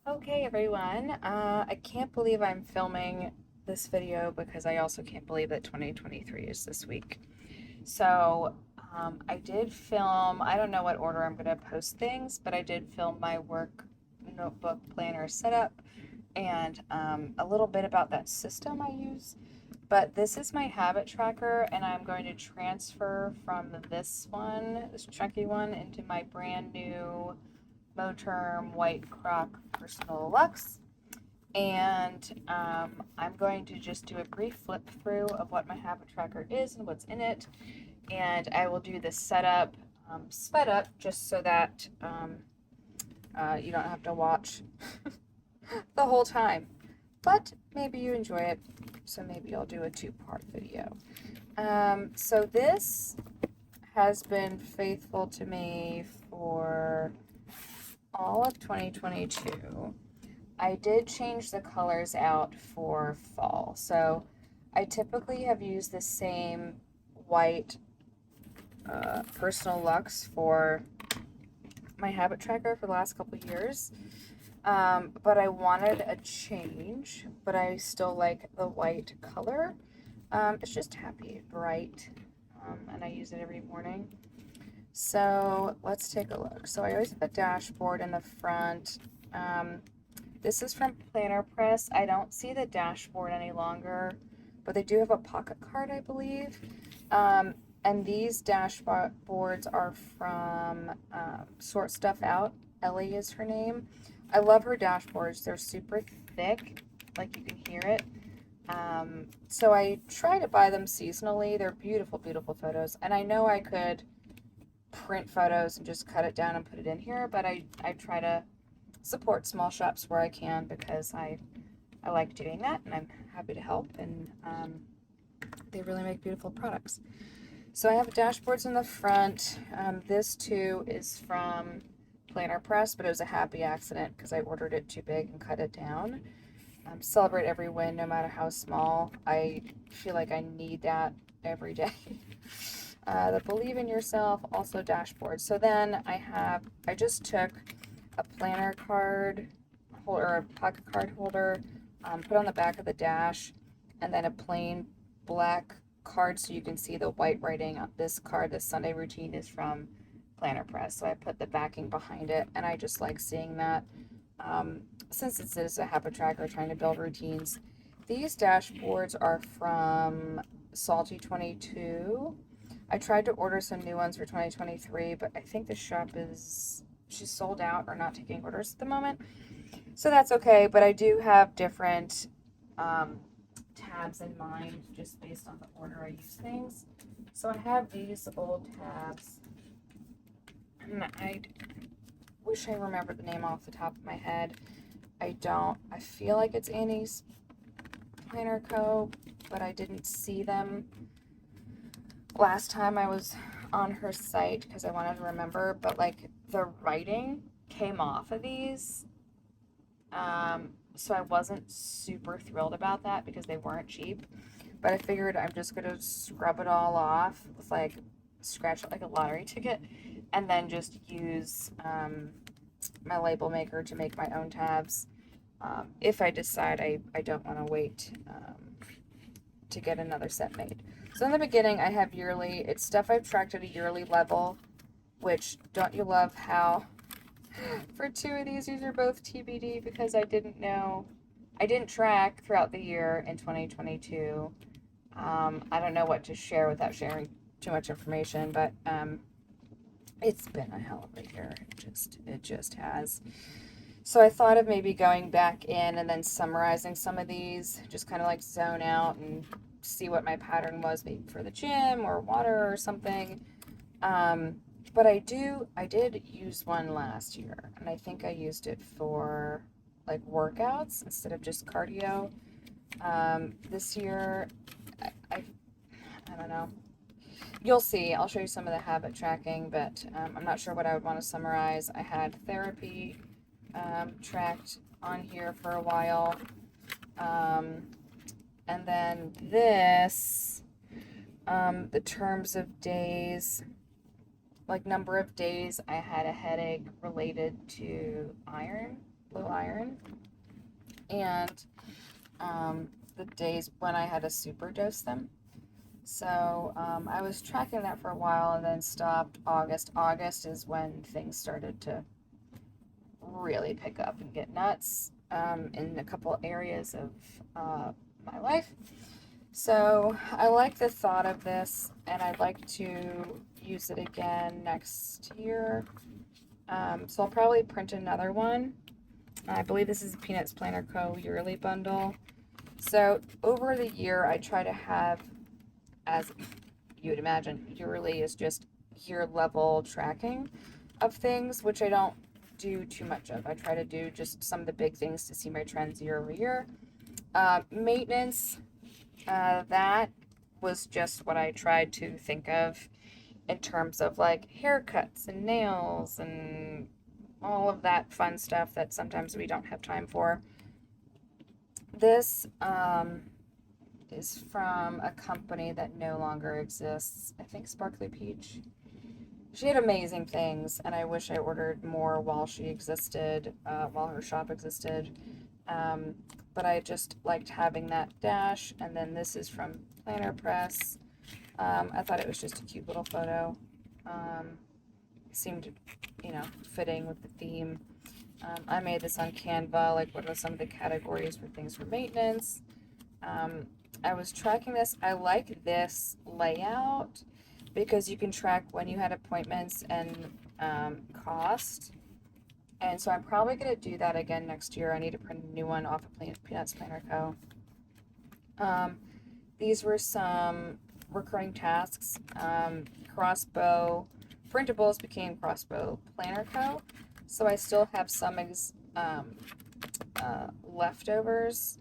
Okay, everyone. I can't believe I'm filming this video because I also can't believe that 2023 is this week. So, I did film, I don't know what order I'm going to post things, but I did film my work notebook planner setup and a little bit about that system I use. But this is my habit tracker, and I'm going to transfer from this one, this chunky one, into my brand new Moterm White Croc Personal Luxe. And I'm going to just do a brief flip through of what my habit tracker is and what's in it. And I will do the setup sped up just so that you don't have to watch the whole time. But maybe you enjoy it, so maybe I'll do a two-part video. So this has been faithful to me for all of 2022. I did change the colors out for fall. So I typically have used the same white Personal Luxe for my habit tracker for the last couple of years. But I wanted a change, but I still like the white color. It's just happy, bright, and I use it every morning. So let's take a look. So I always have a dashboard in the front. This is from Planner Press. I don't see the dashboard any longer, but they do have a pocket card, I believe. And these dashboards are from Sort Stuff Out. Ellie is her name. I love her dashboards. They're super thick, like you can hear it. So I try to buy them seasonally. They're beautiful, beautiful photos. And I know I could print photos and just cut it down and put it in here, but I try to support small shops where I can because I like doing that, and I'm happy to help, and they really make beautiful products. So I have dashboards in the front. This too is from Planner Press, but it was a happy accident because I ordered it too big and cut it down. Celebrate every win, no matter how small. I feel like I need that every day. The Believe in Yourself, also dashboard. So then I just took a planner card holder, or a pocket card holder, put on the back of the dash, and then a plain black card so you can see the white writing on this card. This Sunday routine is from Planner Press. So I put the backing behind it, and I just like seeing that. Since it is a habit tracker trying to build routines, these dashboards are from Salty 22. I tried to order some new ones for 2023, but I think the shop she's sold out or not taking orders at the moment. So that's okay, but I do have different tabs in mind just based on the order I use things. So I have these old tabs, and I wish I remembered the name off the top of my head. I don't. I feel like it's Annie's Planner Co., but I didn't see them last time I was on her site because I wanted to remember, but like the writing came off of these. So I wasn't super thrilled about that because they weren't cheap. But I figured I'm just gonna scrub it all off with like scratch it like a lottery ticket, and then just use my label maker to make my own tabs. If I decide I don't want to wait to get another set made. So in the beginning, I have yearly. It's stuff I've tracked at a yearly level, which don't you love how for two of these are both TBD because I didn't know. I didn't track throughout the year in 2022. I don't know what to share without sharing too much information, but it's been a hell of a year. It just has. So I thought of maybe going back in and then summarizing some of these, just kind of like zone out and see what my pattern was, maybe for the gym or water or something. But I did use one last year, and I think I used it for like workouts instead of just cardio. This year, I don't know. You'll see. I'll show you some of the habit tracking, but I'm not sure what I would want to summarize. I had therapy tracked on here for a while. And then this, the terms of days, like number of days I had a headache related to iron, low iron, and the days when I had to superdose them. So I was tracking that for a while and then stopped August. August is when things started to really pick up and get nuts in a couple areas of my life. So I like the thought of this, and I'd like to use it again next year. So I'll probably print another one. I believe this is a Peanuts Planner Co. yearly bundle. So over the year, I try to have, as you would imagine, yearly is just year level tracking of things, which I don't do too much of. I try to do just some of the big things to see my trends year over year. Maintenance, that was just what I tried to think of in terms of like haircuts and nails and all of that fun stuff that sometimes we don't have time for. This is from a company that no longer exists. I think Sparkly Peach. She had amazing things, and I wish I ordered more while she existed, while her shop existed. Um, but I just liked having that dash. And then this is from Planner Press. I thought it was just a cute little photo. Seemed, fitting with the theme. I made this on Canva, like what are some of the categories for things for maintenance. I was tracking this. I like this layout because you can track when you had appointments and cost. And so I'm probably going to do that again next year. I need to print a new one off of Peanuts Planner Co. These were some recurring tasks. Crossbow printables became Crossbow Planner Co. So I still have some leftovers,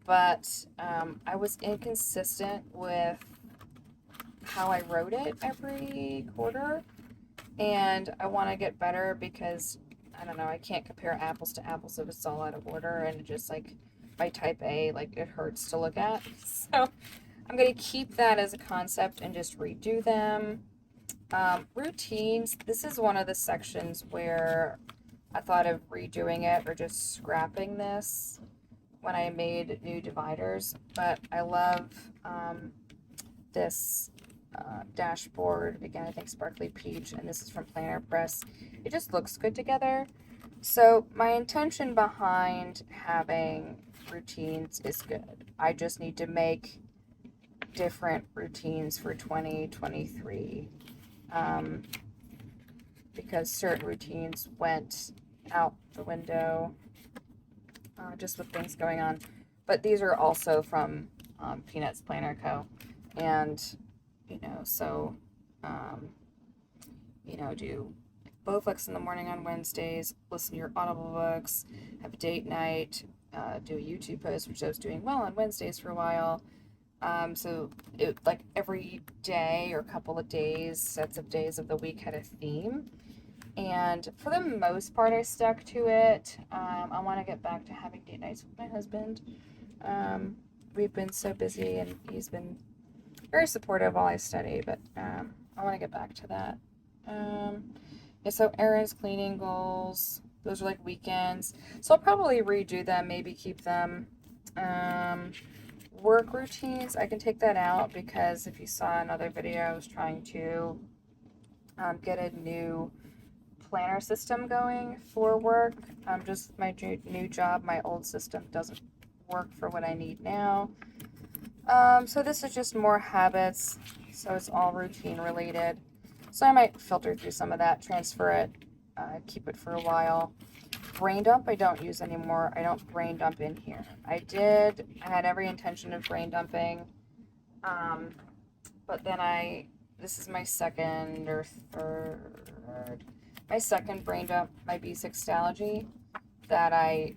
but I was inconsistent with how I wrote it every quarter, and I want to get better because I don't know, I can't compare apples to apples if it's all out of order, and just like my type A, like it hurts to look at. So I'm going to keep that as a concept and just redo them. Routines, this is one of the sections where I thought of redoing it or just scrapping this when I made new dividers, but I love this dashboard. Again, I think Sparkly Peach, and this is from Planner Press. It just looks good together. So my intention behind having routines is good. I just need to make different routines for 2023 because certain routines went out the window just with things going on. But these are also from Peanuts Planner Co. And, do Bowflex in the morning on Wednesdays, listen to your Audible books, have a date night, do a YouTube post, which I was doing well on Wednesdays for a while. So it like every day or couple of days, sets of days of the week had a theme. And for the most part, I stuck to it. I want to get back to having date nights with my husband. We've been so busy, and he's been very supportive while I study, but I want to get back to that. Yeah, so errands, cleaning goals, those are like weekends. So I'll probably redo them, maybe keep them. Work routines, I can take that out because if you saw another video, I was trying to get a new planner system going for work. Just my new job, my old system doesn't work for what I need now. So this is just more habits, so it's all routine related. So I might filter through some of that, transfer it, keep it for a while. Brain dump I don't use anymore. I don't brain dump in here. I had every intention of brain dumping, but then this is my second or third, my second brain dump, my B6 that I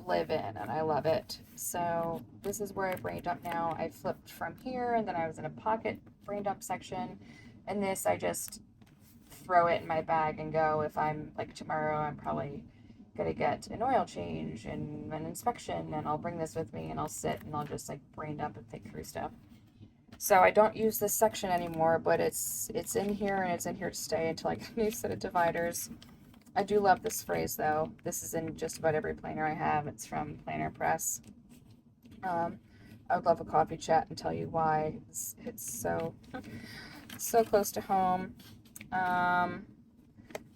live in, and I love it. So this is where I brain dump now. I flipped from here, and then I was in a pocket brain dump section, and this I just throw it in my bag and go. If I'm like tomorrow, I'm probably gotta get an oil change and an inspection, and I'll bring this with me and I'll sit and I'll just like brain dump and think through stuff. So I don't use this section anymore, but it's in here and it's in here to stay until I get a new set of dividers. I do love this phrase though. This is in just about every planner I have. It's from Planner Press. I would love a coffee chat and tell you why it's so close to home.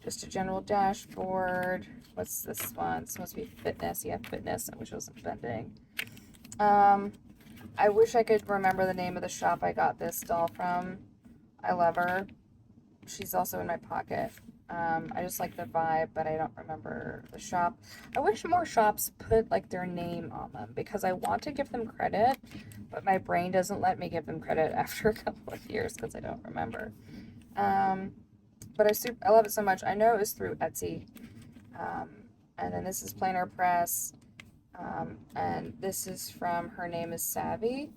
Just a general dashboard. What's this one? It's supposed to be fitness. Yeah, fitness. I wish I wasn't bending. I wish I could remember the name of the shop I got this doll from. I love her. She's also in my pocket. I just like the vibe, but I don't remember the shop. I wish more shops put like their name on them because I want to give them credit, but my brain doesn't let me give them credit after a couple of years because I don't remember. But I love it so much. I know it was through Etsy. And then this is Planner Press. And this is from Her Name is Savvy.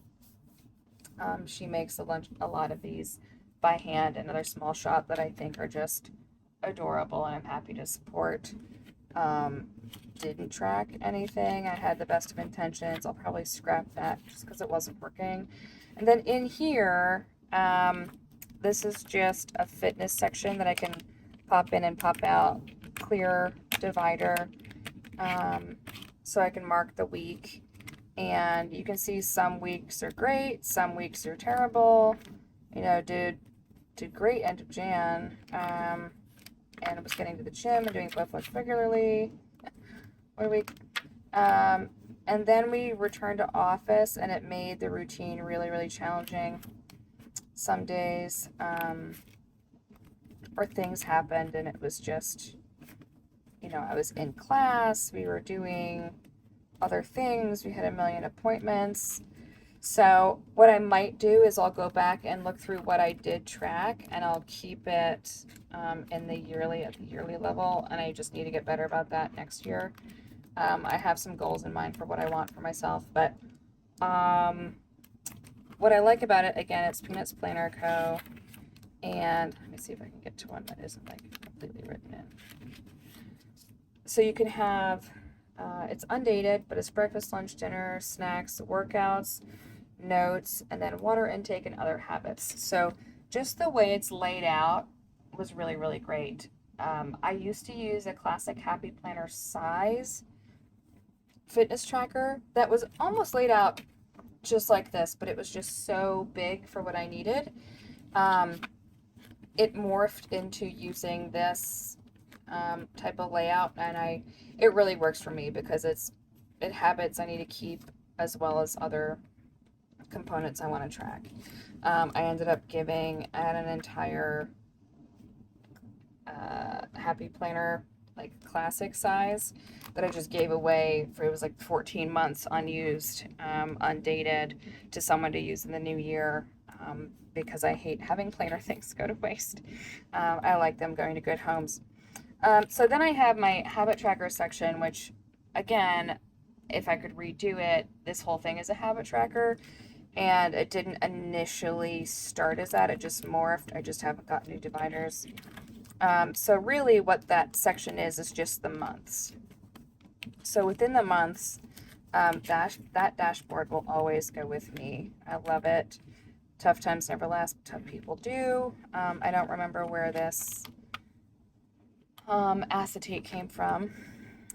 She makes a lot of these by hand, another small shop that I think are just adorable and I'm happy to support. Didn't track anything. I had the best of intentions. I'll probably scrap that just because it wasn't working. And then in here, this is just a fitness section that I can pop in and pop out, clear divider, so I can mark the week. And you can see some weeks are great, some weeks are terrible. You know, did great end of Jan, and I was getting to the gym and doing blood flows regularly. What a week. And then we returned to office, and it made the routine really, really challenging. Some days, or things happened, and it was just, you know, I was in class, we were doing other things, we had a million appointments. So what I might do is I'll go back and look through what I did track, and I'll keep it at the yearly level, and I just need to get better about that next year. I have some goals in mind for what I want for myself, but what I like about it, again, it's Peanuts Planner Co. And let me see if I can get to one that isn't like completely written in. So you can have, it's undated, but it's breakfast, lunch, dinner, snacks, workouts, notes, and then water intake and other habits. So just the way it's laid out was really, really great. I used to use a classic Happy Planner size fitness tracker that was almost laid out just like this, but it was just so big for what I needed. It morphed into using this type of layout, and it really works for me because it habits I need to keep as well as other components I want to track. I ended up I had an entire Happy Planner, like classic size, that I just gave away it was like 14 months unused, undated, to someone to use in the new year, because I hate having planner things go to waste. I like them going to good homes. So then I have my habit tracker section, which, again, if I could redo it, this whole thing is a habit tracker, and it didn't initially start as that. It just morphed. I just haven't got new dividers. So really what that section is just the months. So within the months, that dashboard will always go with me. I love it. Tough times never last, tough people do. I don't remember where this acetate came from.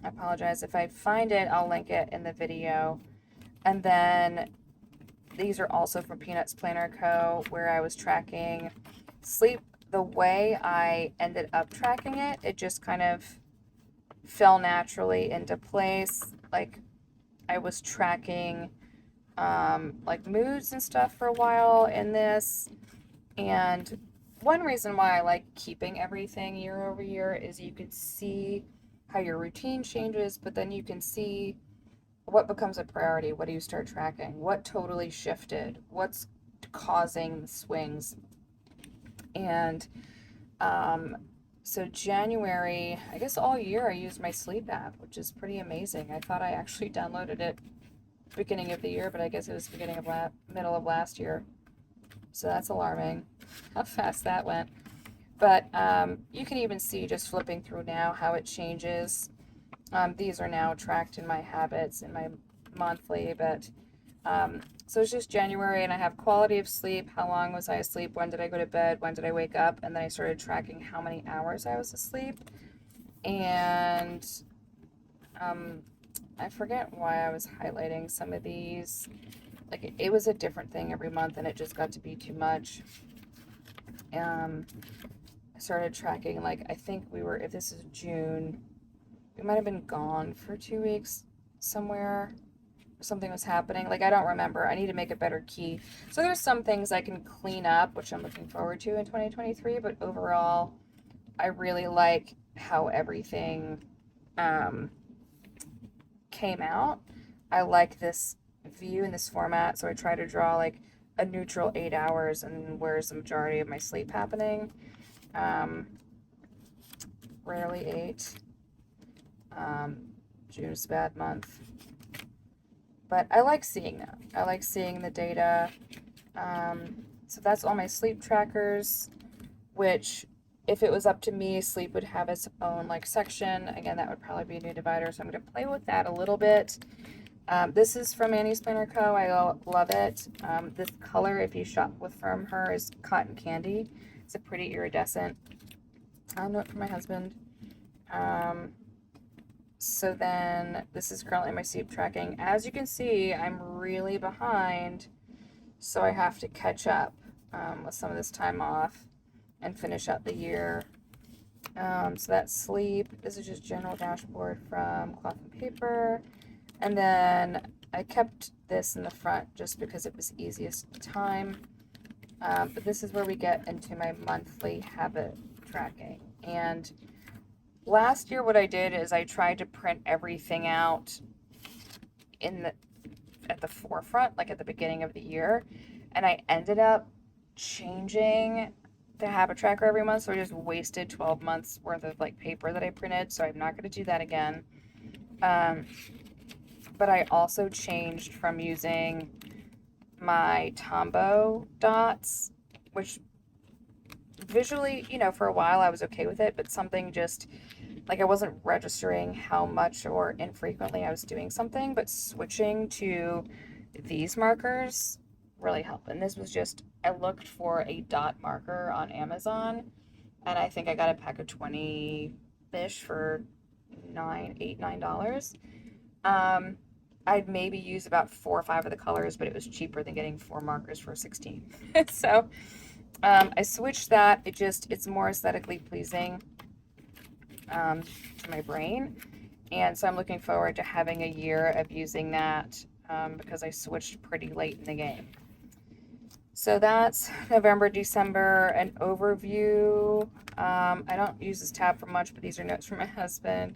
I apologize. If I find it, I'll link it in the video. And then these are also from Peanuts Planner Co., where I was tracking sleep. The way I ended up tracking it, it just kind of fell naturally into place. Like, I was tracking like moods and stuff for a while in this. And one reason why I like keeping everything year over year is you can see how your routine changes, but then you can see what becomes a priority. What do you start tracking? What totally shifted? What's causing the swings? And so January, I guess all year I used my sleep app, which is pretty amazing. I thought I actually downloaded it beginning of the year, but I guess it was middle of last year. So that's alarming how fast that went. But you can even see just flipping through now how it changes. These are now tracked in my habits in my monthly, but so it's just January, and I have quality of sleep. How long was I asleep? When did I go to bed? When did I wake up? And then I started tracking how many hours I was asleep. And I forget why I was highlighting some of these. Like it was a different thing every month, and it just got to be too much. I started tracking, like, I think we were, if this is June, we might have been gone for 2 weeks somewhere. Something was happening. Like, I don't remember. I need to make a better key. So there's some things I can clean up, which I'm looking forward to in 2023. But overall, I really like how everything came out. I like this view in this format. So I try to draw like a neutral 8 hours and where's the majority of my sleep happening. Rarely 8. June's a bad month. But I like seeing that. I like seeing the data. So that's all my sleep trackers, which if it was up to me, sleep would have its own like section. Again, that would probably be a new divider. So I'm going to play with that a little bit. This is from Annie's Planner Co. I love it. This color, if you shop from her, is Cotton Candy. It's a pretty iridescent. Note for my husband. So then this is currently my sleep tracking. As you can see, I'm really behind, so I have to catch up with some of this time off and finish out the year. So that's sleep. This is just general dashboard from Cloth and Paper. And then I kept this in the front just because it was easiest time. But this is where we get into my monthly habit tracking. And last year what I did is I tried to print everything out at the forefront, like at the beginning of the year, and I ended up changing the habit tracker every month, so I just wasted 12 months worth of like paper that I printed, so I'm not going to do that again. But I also changed from using my Tombow dots, which visually, for a while I was okay with it, but something just, like, I wasn't registering how much or infrequently I was doing something, but switching to these markers really helped. And this was just, I looked for a dot marker on Amazon, and I think I got a pack of 20-ish for $9. I'd maybe use about 4 or 5 of the colors, but it was cheaper than getting 4 markers for 16. So I switched that. It's more aesthetically pleasing to my brain. And so I'm looking forward to having a year of using that because I switched pretty late in the game. So that's November, December, an overview. I don't use this tab for much, but these are notes from my husband.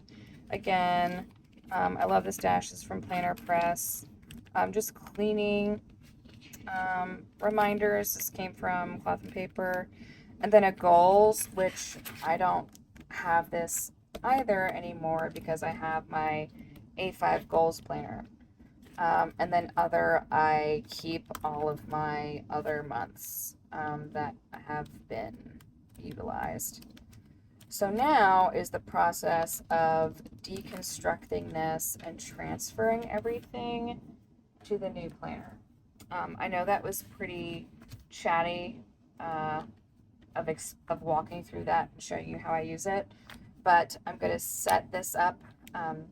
Again, I love this dash. This is from Planner Press. Just cleaning reminders. This came from Cloth and Paper. And then a goals, which I don't have this either anymore because I have my A5 goals planner. And then I keep all of my other months that have been utilized. So now is the process of deconstructing this and transferring everything to the new planner. I know that was pretty chatty of walking through that and showing you how I use it, but I'm going to set this up and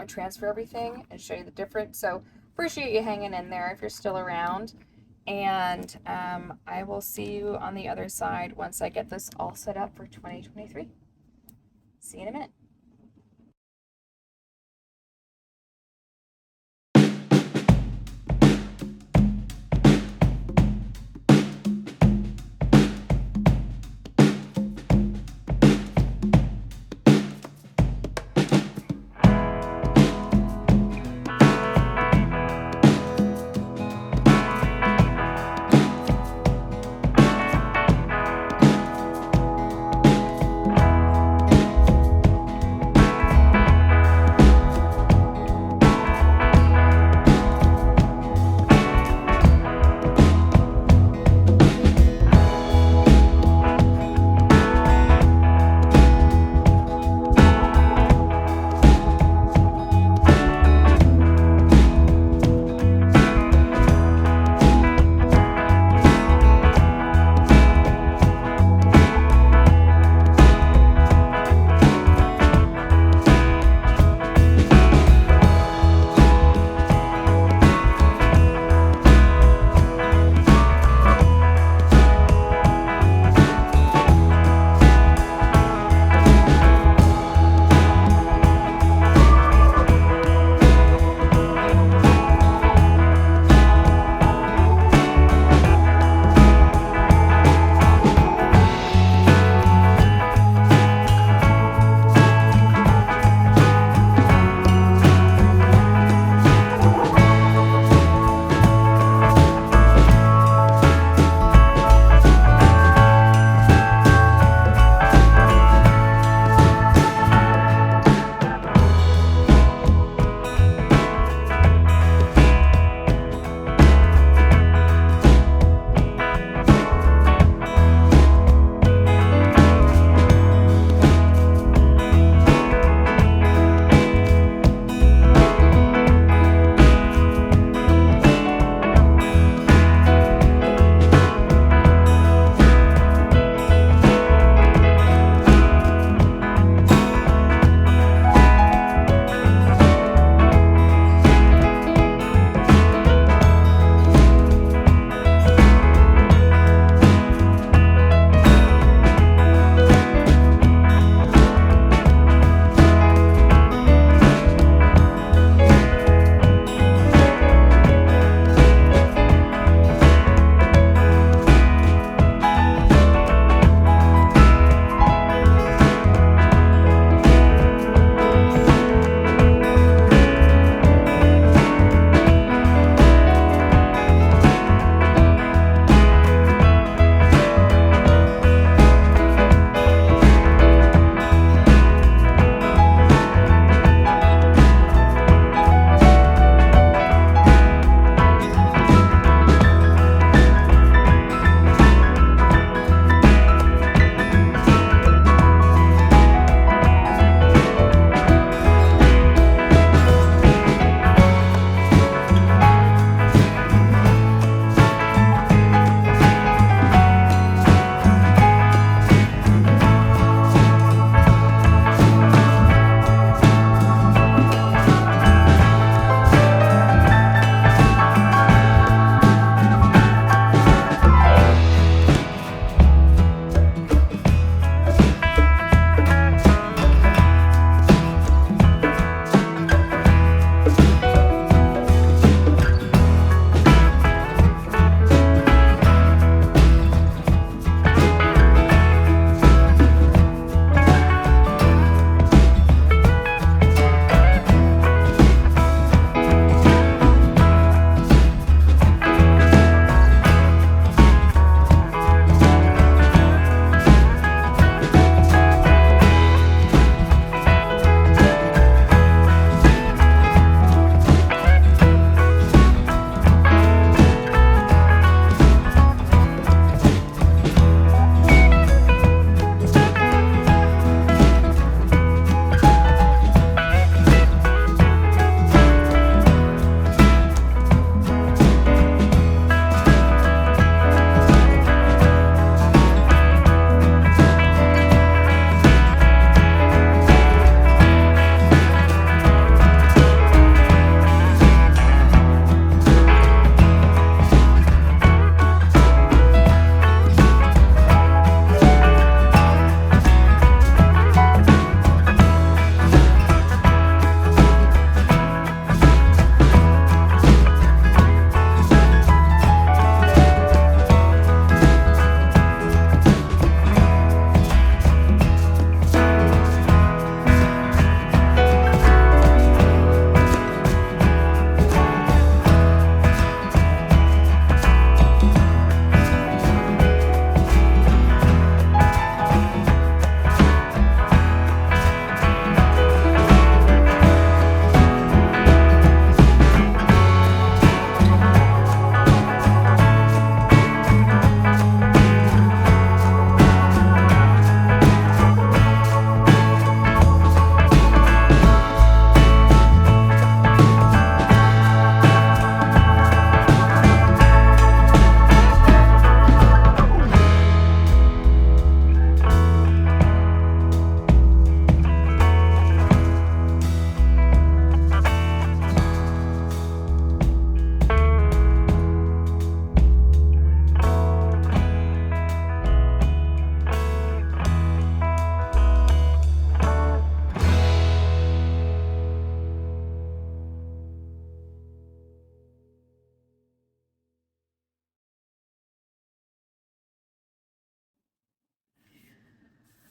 transfer everything and show you the difference. So appreciate you hanging in there if you're still around, and I will see you on the other side once I get this all set up for 2023. See you in a minute.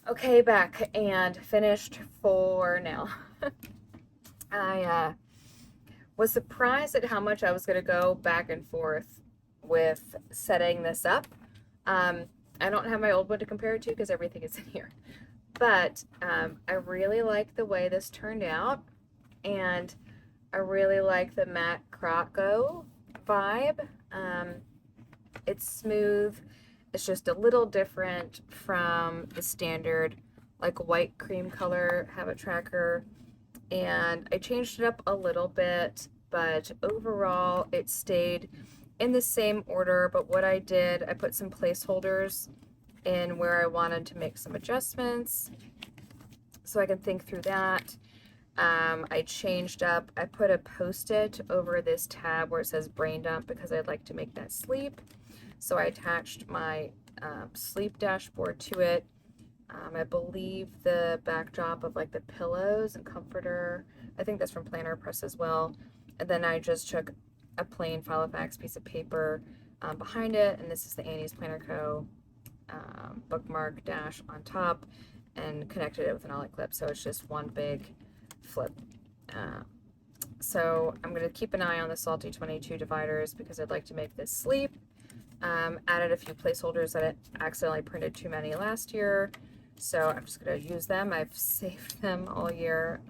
Okay, back and finished for now. I was surprised at how much I was going to go back and forth with setting this up. Um, I don't have my old one to compare it to because everything is in here. But I really like the way this turned out, and I really like the matte Croco vibe. It's smooth. It's just a little different from the standard like white cream color habit tracker, and I changed it up a little bit, but overall it stayed in the same order. But what I did, I put some placeholders in where I wanted to make some adjustments so I can think through that. I changed up, I put a post-it over this tab where it says brain dump because I'd like to make that sleep. So I attached my sleep dashboard to it. I believe the backdrop of like the pillows and comforter, I think that's from Planner Press as well. And then I just took a plain Filofax piece of paper behind it, and this is the Annie's Planner Co. Bookmark dash on top, and connected it with an outlet clip, so it's just one big flip. So I'm going to keep an eye on the Salty 22 dividers because I'd like to make this sleep. Added a few placeholders that I accidentally printed too many last year, so I'm just going to use them. I've saved them all year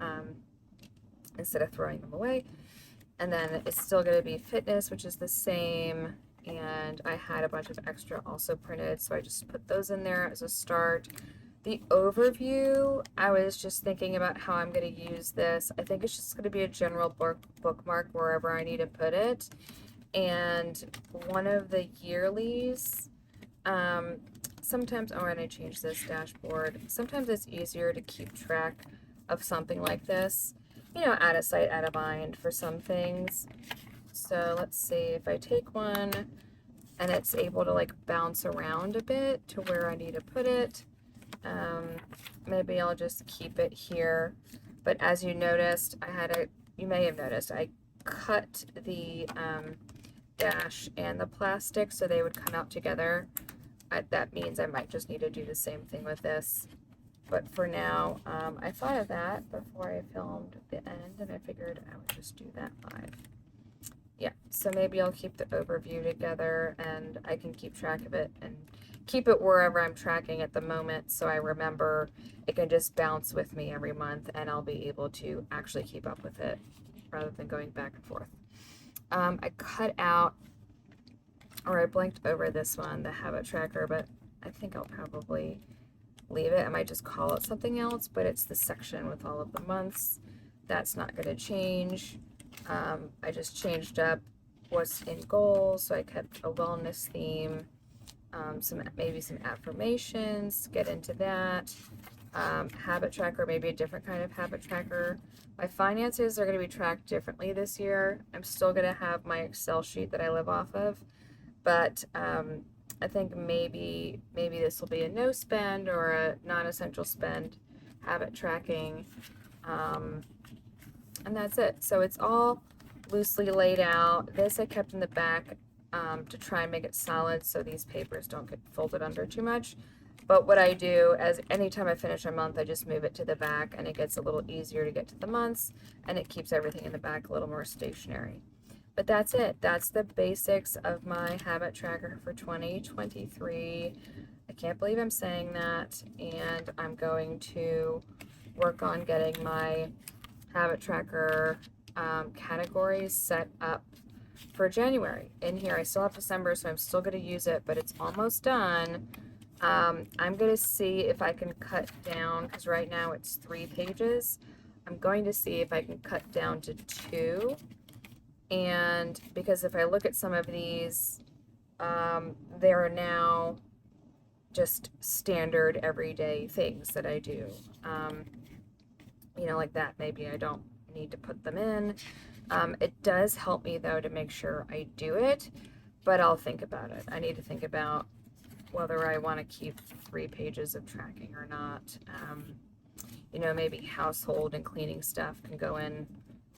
instead of throwing them away. And then it's still going to be fitness, which is the same, and I had a bunch of extra also printed, so I just put those in there as a start. The overview, I was just thinking about how I'm going to use this. I think it's just going to be a general bookmark wherever I need to put it. And one of the yearlies, sometimes, oh, and I changed this dashboard. Sometimes it's easier to keep track of something like this. You know, out of sight, out of mind for some things. So let's see if I take one and it's able to like bounce around a bit to where I need to put it. Maybe I'll just keep it here. But as you noticed, you may have noticed, I cut the dash and the plastic so they would come out together. That means I might just need to do the same thing with this. But for now, I thought of that before I filmed the end, and I figured I would just do that live. Yeah, so maybe I'll keep the overview together and I can keep track of it and keep it wherever I'm tracking at the moment, so I remember it can just bounce with me every month and I'll be able to actually keep up with it rather than going back and forth. I cut out, or I blinked over this one, the habit tracker, but I think I'll probably leave it. I might just call it something else, but it's the section with all of the months. That's not going to change. I just changed up what's in goals, so I kept a wellness theme, maybe some affirmations, get into that. Habit tracker, maybe a different kind of habit tracker. My finances are going to be tracked differently this year. I'm still going to have my Excel sheet that I live off of, but I think maybe this will be a no spend or a non-essential spend habit tracking, and that's it. So it's all loosely laid out. This I kept in the back to try and make it solid so these papers don't get folded under too much. But what I do is anytime I finish a month, I just move it to the back, and it gets a little easier to get to the months, and it keeps everything in the back a little more stationary. But that's it. That's the basics of my habit tracker for 2023. I can't believe I'm saying that, and I'm going to work on getting my habit tracker categories set up for January. In here, I still have December, so I'm still going to use it, but it's almost done. I'm going to see if I can cut down, because right now it's 3 pages. I'm going to see if I can cut down to 2. And because if I look at some of these, they're now just standard everyday things that I do. You know, like that, maybe I don't need to put them in. It does help me though to make sure I do it, but I'll think about it. I need to think about whether I want to keep 3 pages of tracking or not. You know, maybe household and cleaning stuff can go in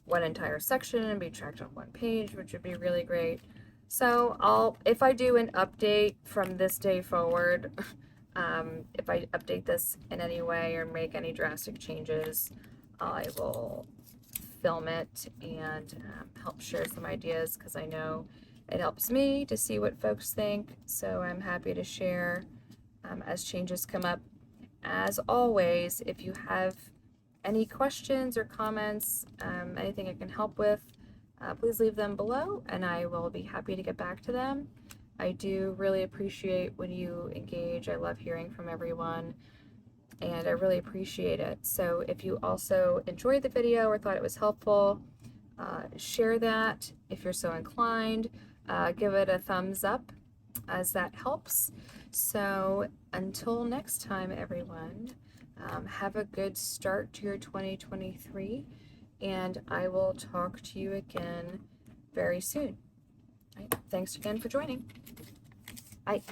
one entire section and be tracked on 1 page, which would be really great. So if I do an update from this day forward, If I update this in any way or make any drastic changes, I will film it and help share some ideas, because I know it helps me to see what folks think. So I'm happy to share as changes come up. As always, if you have any questions or comments, anything I can help with, please leave them below and I will be happy to get back to them. I do really appreciate when you engage. I love hearing from everyone and I really appreciate it. So if you also enjoyed the video or thought it was helpful, share that if you're so inclined. Give it a thumbs up, as that helps. So until next time, everyone, have a good start to your 2023, and I will talk to you again very soon. Right, thanks again for joining. Bye.